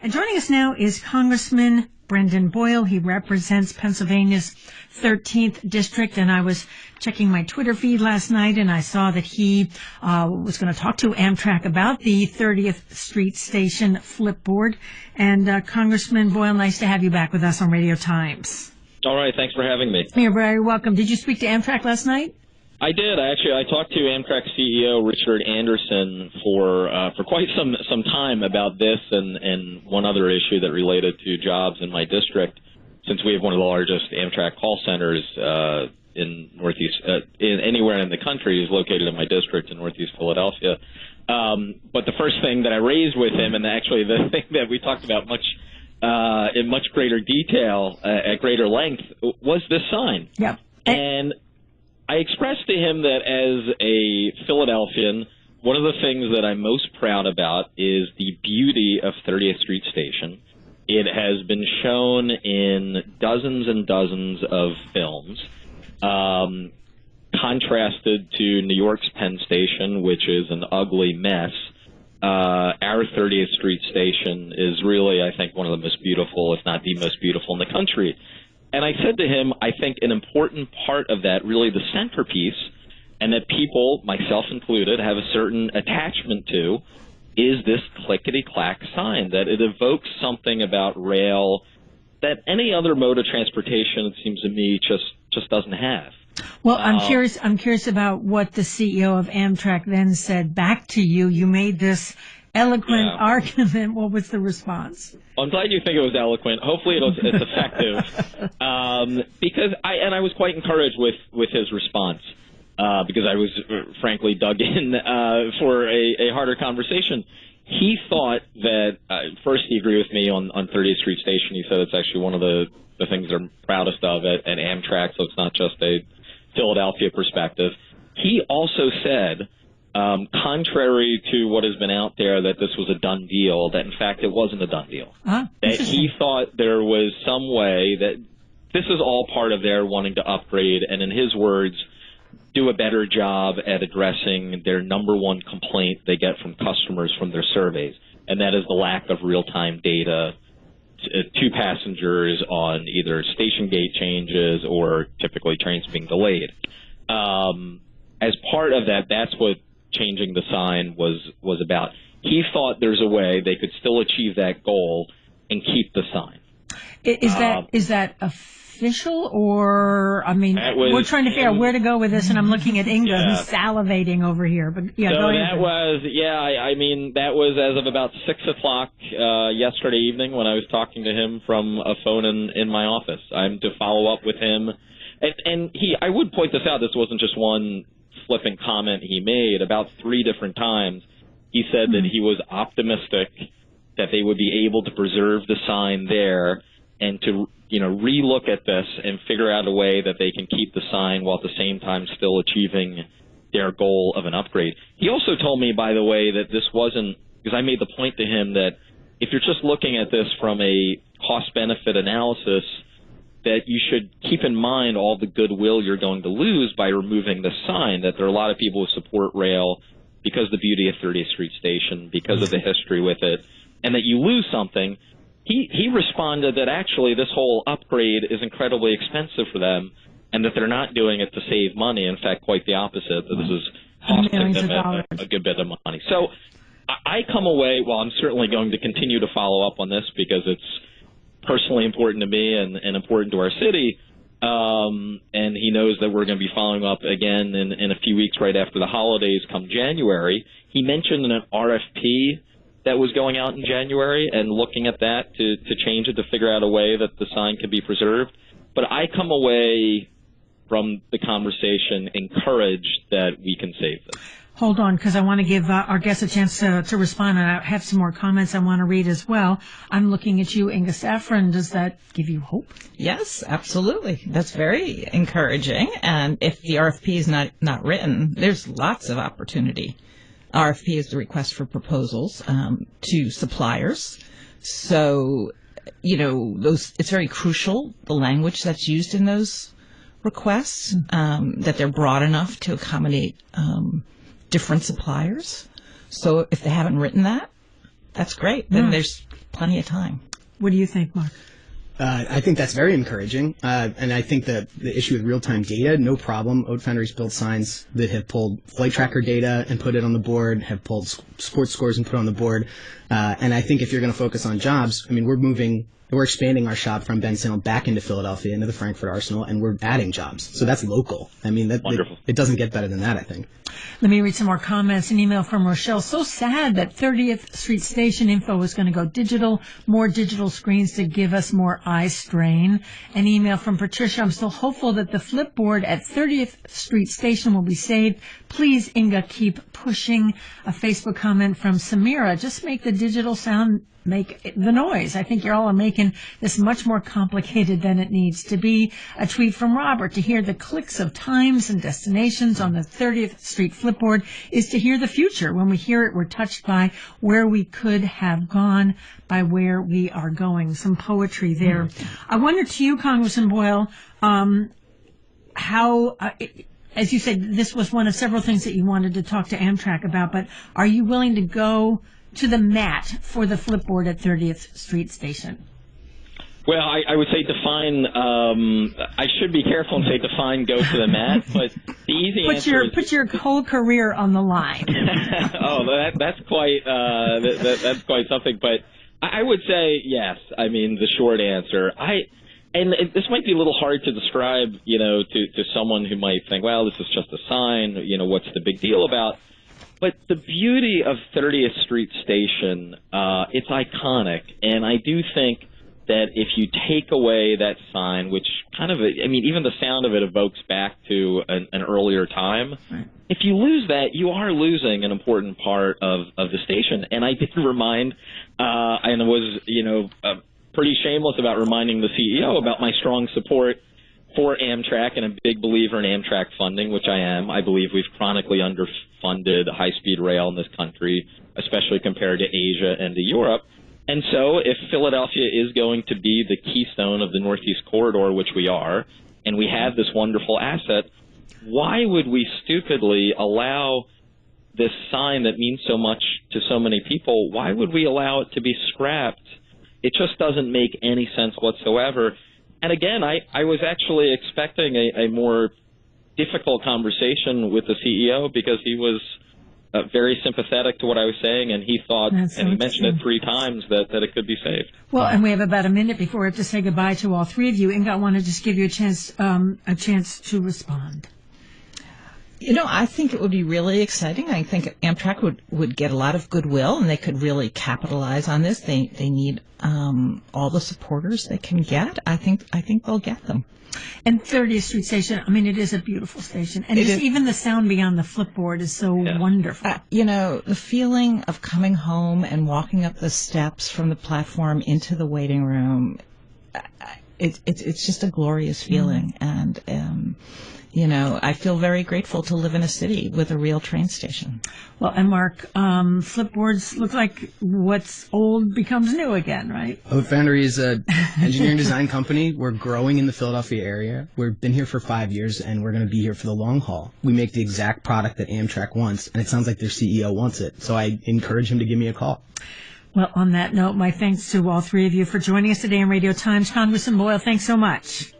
And joining us now is Congressman Brendan Boyle. He represents Pennsylvania's 13th District, and I was checking my Twitter feed last night, and I saw that he was going to talk to AMTRAK about the 30th Street Station flipboard. And Congressman Boyle, nice to have you back with us on Radio Times. All right, thanks for having me. You're very welcome. Did you speak to AMTRAK last night? I did. I talked to AMTRAK CEO Richard Anderson for quite some time about this and one other issue that related to jobs in my district, since we have one of the largest AMTRAK call centers in Northeast, anywhere in the country is located in my district in Northeast Philadelphia. But the first thing that I raised with him, and actually the thing that we talked about in much greater detail, at greater length, was this sign. Yep. And I expressed to him that as a Philadelphian, one of the things that I'm most proud about is the beauty of 30th Street Station. It has been shown in dozens and dozens of films, contrasted to New York's Penn Station, which is an ugly mess. Our 30th Street Station is really, I think, one of the most beautiful, if not the most beautiful in the country. And I said to him, I think an important part of that, really the centerpiece, and that people, myself included, have a certain attachment to, is this clickety-clack sign, that it evokes something about rail that any other mode of transportation, it seems to me, just doesn't have. Well, I'm curious about what the CEO of AMTRAK then said back to you. You made this eloquent argument. What was the response? Well, I'm glad you think it was eloquent. Hopefully it's effective. Because I was quite encouraged with his response, because I was frankly dug in for a harder conversation. He thought that, first he agreed with me on 30th Street Station. He said it's actually one of the things they're proudest of at AMTRAK, so it's not just a Philadelphia perspective. He also said, contrary to what has been out there, that this was a done deal, that in fact it wasn't a done deal. That he thought there was some way that this is all part of their wanting to upgrade, and in his words, do a better job at addressing their number one complaint they get from customers from their surveys, and that is the lack of real-time data to passengers on either station gate changes or typically trains being delayed. As part of that, that's what changing the sign was about. He thought there's a way they could still achieve that goal and keep the sign. Is that official, or, I mean, we're trying to figure out where to go with this, and I'm looking at Inga, who's salivating over here. But yeah, go ahead. I mean, that was as of about 6 o'clock yesterday evening when I was talking to him from a phone in my office. I'm to follow up with him, and I would point this out. This wasn't just one flippant comment he made. About 3 different times he said that he was optimistic that they would be able to preserve the sign there and to relook at this and figure out a way that they can keep the sign while at the same time still achieving their goal of an upgrade. He also told me, by the way, that this wasn't, because I made the point to him that if you're just looking at this from a cost-benefit analysis, that you should keep in mind all the goodwill you're going to lose by removing the sign, that there are a lot of people who support rail because of the beauty of 30th Street Station, because of the history with it, and that you lose something. He responded that actually this whole upgrade is incredibly expensive for them and that they're not doing it to save money. In fact, quite the opposite, that this is costing them a good bit of money. So I come away, well, I'm certainly going to continue to follow up on this because it's personally important to me and important to our city. And he knows that we're going to be following up again in a few weeks right after the holidays come January. He mentioned an RFP that was going out in January and looking at that to change it, to figure out a way that the sign could be preserved. But I come away from the conversation encouraged that we can save this. Hold on, because I want to give our guests a chance to respond, and I have some more comments I want to read as well. I'm looking at you, Inga Saffron. Does that give you hope? Yes, absolutely. That's very encouraging. And if the RFP is not written, there's lots of opportunity. RFP is the request for proposals to suppliers. So, it's very crucial, the language that's used in those requests, that they're broad enough to accommodate different suppliers. So if they haven't written that, That's great. Then there's plenty of time. What do you think, Mark? I think that's very encouraging, and I think that the issue with real-time data, no problem. Oat Foundry's built signs that have pulled flight tracker data and put it on the board, have pulled sports scores and put it on the board, and I think if you're going to focus on jobs, I mean, we're expanding our shop from Benson back into Philadelphia, into the Frankfurt Arsenal, and we're adding jobs. So that's local. I mean, it doesn't get better than that, I think. Let me read some more comments. An email from Rochelle. So sad that 30th Street Station info is going to go digital, more digital screens to give us more eye strain. An email from Patricia. I'm still hopeful that the flipboard at 30th Street Station will be saved. Please, Inga, keep pushing. A Facebook comment from Samira. Just make the digital sound make the noise. I think you all are making this much more complicated than it needs to be. A tweet from Robert. To hear the clicks of times and destinations on the 30th Street flipboard is to hear the future. When we hear it, we're touched by where we could have gone, by where we are going. Some poetry there. I wonder to you, Congressman Boyle, how... as you said, this was one of several things that you wanted to talk to AMTRAK about, but are you willing to go to the mat for the flipboard at 30th Street Station? Well, I would say define. I should be careful and say define go to the mat, but the easy answer is put your whole career on the line. that's quite something. But I would say yes. I mean, the short answer. And this might be a little hard to describe, to someone who might think, well, this is just a sign. What's the big deal about? But the beauty of 30th Street Station, it's iconic, and I do think that if you take away that sign, which even the sound of it evokes back to an earlier time, right. If you lose that, you are losing an important part of the station. And I did remind, and was, pretty shameless about reminding the CEO about my strong support for AMTRAK and a big believer in AMTRAK funding, which I am. I believe we've chronically underfunded high-speed rail in this country, especially compared to Asia and to Europe. And so if Philadelphia is going to be the keystone of the Northeast Corridor, which we are, and we have this wonderful asset, why would we stupidly allow this sign that means so much to so many people, why would we allow it to be scrapped? It just doesn't make any sense whatsoever. And again, I was actually expecting a more difficult conversation with the CEO because he was very sympathetic to what I was saying, and he thought, and he mentioned it 3 times, that it could be saved. Well, and we have about a minute before we have to say goodbye to all 3 of you. Inga, I want to just give you a chance to respond. I think it would be really exciting. I think AMTRAK would get a lot of goodwill, and they could really capitalize on this. They need all the supporters they can get. I think they'll get them. And 30th Street Station, it is a beautiful station. And even the sound beyond the flipboard is so wonderful. The feeling of coming home and walking up the steps from the platform into the waiting room, it's just a glorious feeling. And, I feel very grateful to live in a city with a real train station. Well, and Mark, flipboards look like what's old becomes new again, right? Oat Foundry is an engineering design company. We're growing in the Philadelphia area. We've been here for 5 years, and we're going to be here for the long haul. We make the exact product that AMTRAK wants, and it sounds like their CEO wants it. So I encourage him to give me a call. Well, on that note, my thanks to all 3 of you for joining us today on Radio Times. Congressman Boyle, thanks so much.